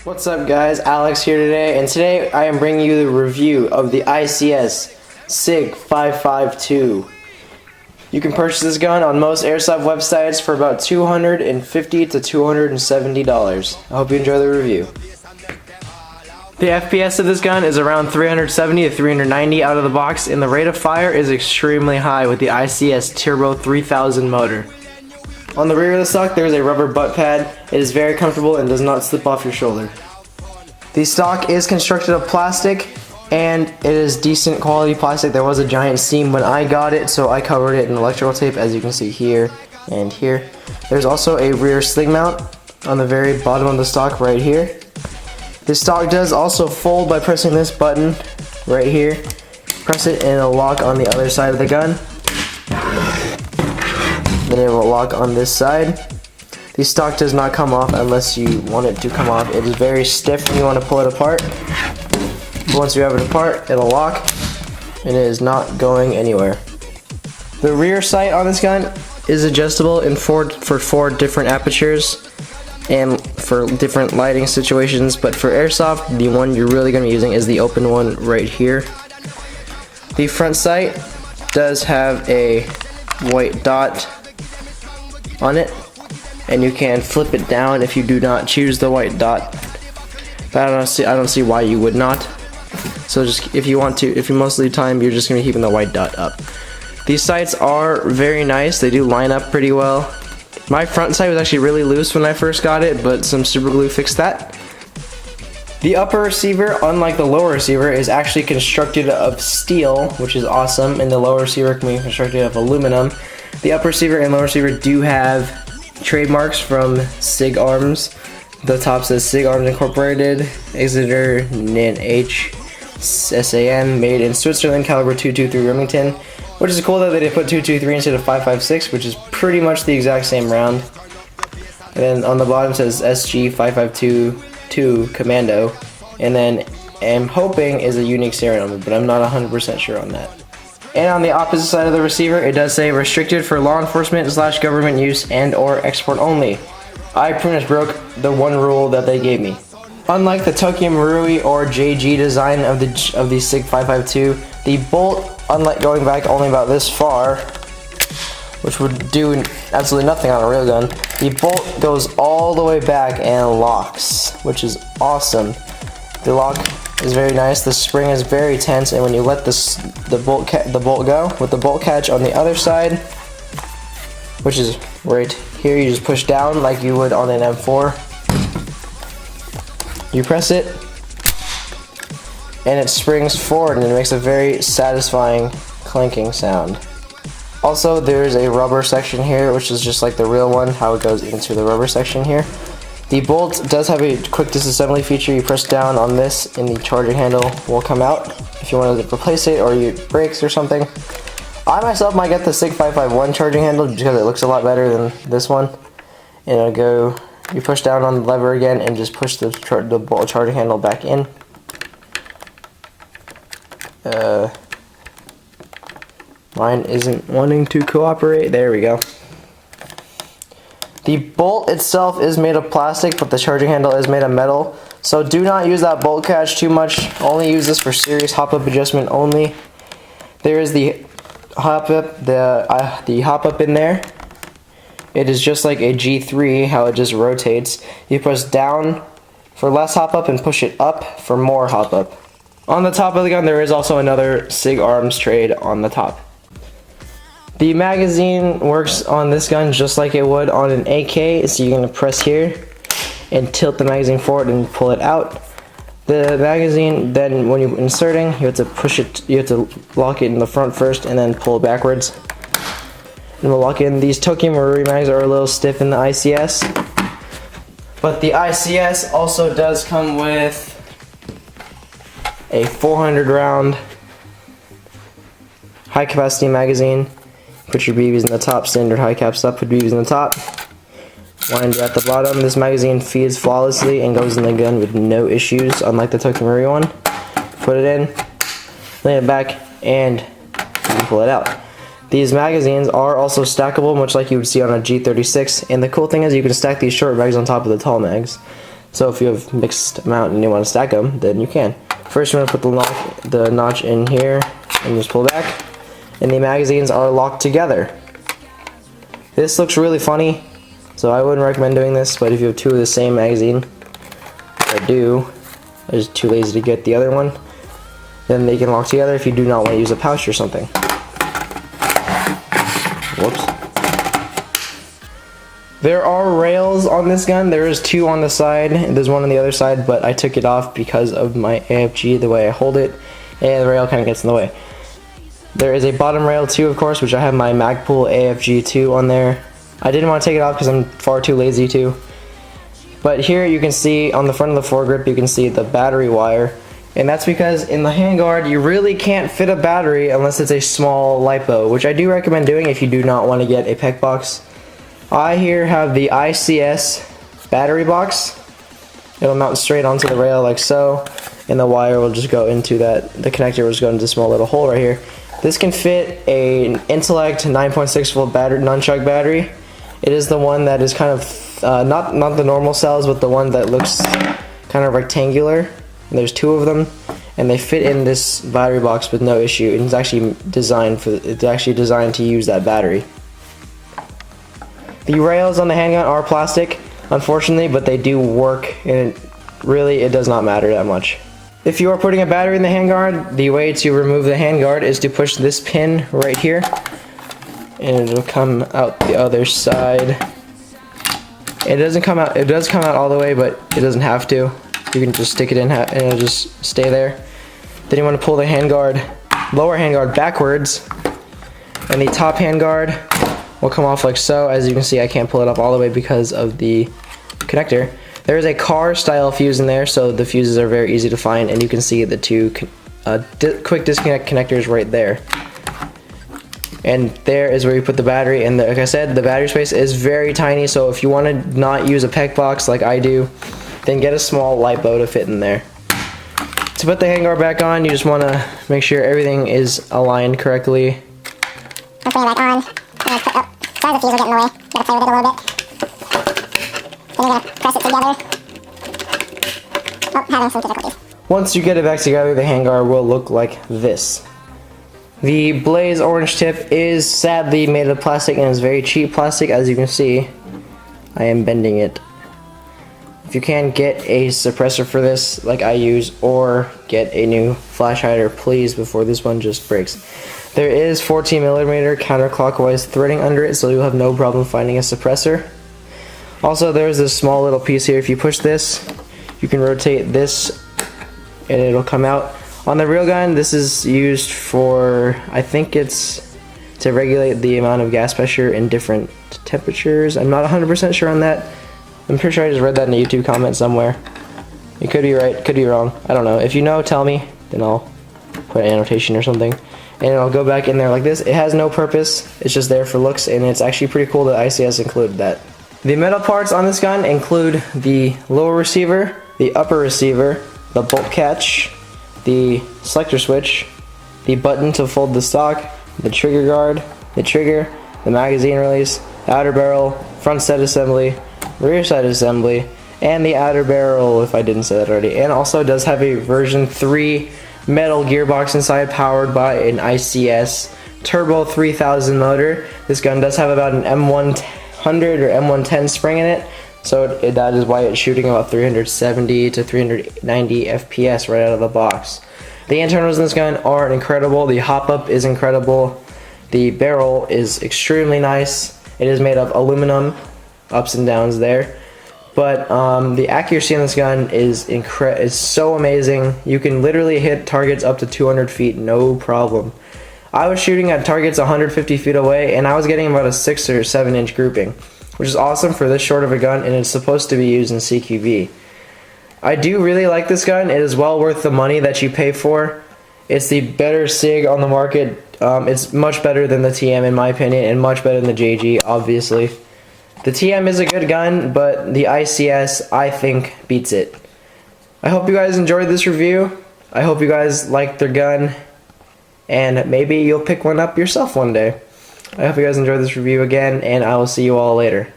What's up guys, Alex here today, and today I am bringing you the review of the ICS Sig 552. You can purchase this gun on most Airsoft websites for about $250 to $270. I hope you enjoy the review. The FPS of this gun is around 370 to 390 out of the box, and the rate of fire is extremely high with the ICS Turbo 3000 motor. On the rear of the stock there is a rubber butt pad. It is very comfortable and does not slip off your shoulder. The stock is constructed of plastic and it is decent quality plastic. There was a giant seam when I got it, so I covered it in electrical tape, as you can see here and here. There's also a rear sling mount on the very bottom of the stock right here. The stock does also fold by pressing this button right here. Press it and it'll lock on the other side of the gun. Then it will lock on this side. The stock does not come off unless you want it to come off. It is very stiff when you want to pull it apart. Once you have it apart, it'll lock and it is not going anywhere. The rear sight on this gun is adjustable in for 4 different apertures and for different lighting situations, but for Airsoft, the one you're really going to be using is the open one right here. The front sight does have a white dot on it, and you can flip it down if you do not choose the white dot, but I don't see why you would not. So just if you most of the time you're just going to be keeping the white dot up. These sights are very nice. They do line up pretty well. My front sight was actually really loose when I first got it, but some super glue fixed that. The upper receiver, unlike the lower receiver, is actually constructed of steel, which is awesome, and the lower receiver can be constructed of aluminum. The upper receiver and lower receiver do have trademarks from Sig Arms. The top says Sig Arms Incorporated, Exeter, NH, SAM, made in Switzerland, caliber 223 Remington, which is cool that they put 223 instead of 556, which is pretty much the exact same round. And then on the bottom says SG 552 Commando, and then I'm hoping is a unique serial number, but I'm not 100% sure on that. And on the opposite side of the receiver, it does say restricted for law enforcement / government use and or export only. I pretty much broke the one rule that they gave me. Unlike the Tokyo Marui or JG design of the Sig 552, the bolt, unlike going back only about this far, which would do absolutely nothing on a real gun, the bolt goes all the way back and locks, which is awesome. The lock is very nice. The spring is very tense, and when you let the bolt go with the bolt catch on the other side, which is right here, you just push down like you would on an M4. You press it, and it springs forward, and it makes a very satisfying clanking sound. Also, there's a rubber section here, which is just like the real one, how it goes into the rubber section here. The bolt does have a quick disassembly feature. You press down on this and the charging handle will come out if you want to replace it or it breaks or something. I myself might get the Sig 551 charging handle because it looks a lot better than this one. And it'll go, you push down on the lever again and just push the bolt charging handle back in. Mine isn't wanting to cooperate. There we go. The bolt itself is made of plastic, but the charging handle is made of metal. So do not use that bolt catch too much. Only use this for serious hop-up adjustment only. There is the hop-up, the hop-up in there. It is just like a G3, how it just rotates. You press down for less hop-up and push it up for more hop-up. On the top of the gun, there is also another Sig Arms trade on the top. The magazine works on this gun just like it would on an AK, so you're going to press here and tilt the magazine forward and pull it out. The magazine, then when you're inserting, you have to push it, you have to lock it in the front first and then pull it backwards. And we'll lock in. These Tokyo Marui mags are a little stiff in the ICS, but the ICS also does come with a 400 round high capacity magazine. Put your BBs in the top, standard high cap stuff, put BBs in the top. Wind at the bottom. This magazine feeds flawlessly and goes in the gun with no issues, unlike the Tokyo Marui one. Put it in, lay it back, and you can pull it out. These magazines are also stackable, much like you would see on a G36, and the cool thing is you can stack these short mags on top of the tall mags. So if you have mixed amount and you want to stack them, then you can. First, you're going to put the notch in here and just pull back. And the magazines are locked together. This looks really funny, so I wouldn't recommend doing this, but if you have two of the same magazine, I do, I'm just too lazy to get the other one, then they can lock together if you do not want to use a pouch or something. Whoops. There are rails on this gun. There is two on the side, and there's one on the other side, but I took it off because of my AFG, the way I hold it, and the rail kind of gets in the way. There is a bottom rail too, of course, which I have my Magpul AFG 2 on there. I didn't want to take it off because I'm far too lazy to. But here you can see on the front of the foregrip, you can see the battery wire. And that's because in the handguard, you really can't fit a battery unless it's a small LiPo, which I do recommend doing if you do not want to get a PEC box. I here have the ICS battery box. It'll mount straight onto the rail like so, and the wire will just go into that, the connector will just go into a small little hole right here. This can fit an Intellect 9.6 volt battery, nunchuck battery. It is the one that is kind of, not the normal cells, but the one that looks kind of rectangular. And there's two of them, and they fit in this battery box with no issue. It's actually designed to use that battery. The rails on the handgun are plastic, unfortunately, but they do work, and it does not matter that much. If you are putting a battery in the handguard, the way to remove the handguard is to push this pin right here, and it'll come out the other side. It doesn't come out, it does come out all the way, but it doesn't have to. You can just stick it in and it'll just stay there. Then you want to pull the handguard, lower handguard backwards, and the top handguard will come off like so. As you can see, I can't pull it up all the way because of the connector. There is a car style fuse in there, so the fuses are very easy to find, and you can see the two quick disconnect connectors right there. And there is where you put the battery, and like I said, the battery space is very tiny, so if you want to not use a PEC box like I do, then get a small LiPo to fit in there. To put the handguard back on, you just want to make sure everything is aligned correctly. I'm putting it back on. Sorry, the fuse will get in the way. Gotta play with it a little bit. Then you're gonna press it together. Oh, having some difficulties. Once you get it back together, the handguard will look like this. The Blaze orange tip is sadly made of plastic, and is very cheap plastic. As you can see, I am bending it. If you can, get a suppressor for this like I use, or get a new flash hider please before this one just breaks. There is 14mm counterclockwise threading under it, so you'll have no problem finding a suppressor. Also, there's this small little piece here. If you push this, you can rotate this and it'll come out. On the real gun, this is used for, I think it's to regulate the amount of gas pressure in different temperatures. I'm not 100% sure on that. I'm pretty sure I just read that in a YouTube comment somewhere. It could be right, could be wrong. I don't know. If you know, tell me, then I'll put an annotation or something. And it'll go back in there like this. It has no purpose. It's just there for looks, and it's actually pretty cool that ICS included that. The metal parts on this gun include the lower receiver, the upper receiver, the bolt catch, the selector switch, the button to fold the stock, the trigger guard, the trigger, the magazine release, the outer barrel, front set assembly, rear side assembly, and the outer barrel, if I didn't say that already. And also does have a version 3 metal gearbox inside, powered by an ICS Turbo 3000 motor. This gun does have about an M100 or M110 spring in it, so that is why it's shooting about 370 to 390 FPS right out of the box. The internals in this gun are incredible. The hop-up is incredible. The barrel is extremely nice. It is made of aluminum, ups and downs there. But the accuracy in this gun is so amazing. You can literally hit targets up to 200 feet, no problem. I was shooting at targets 150 feet away, and I was getting about a 6 or 7 inch grouping, which is awesome for this short of a gun, and it's supposed to be used in CQB. I do really like this gun. It is well worth the money that you pay for. It's the better SIG on the market. It's much better than the TM in my opinion, and much better than the JG, obviously. The TM is a good gun, but the ICS, I think, beats it. I hope you guys enjoyed this review. I hope you guys liked their gun, and maybe you'll pick one up yourself one day. I hope you guys enjoyed this review again, and I will see you all later.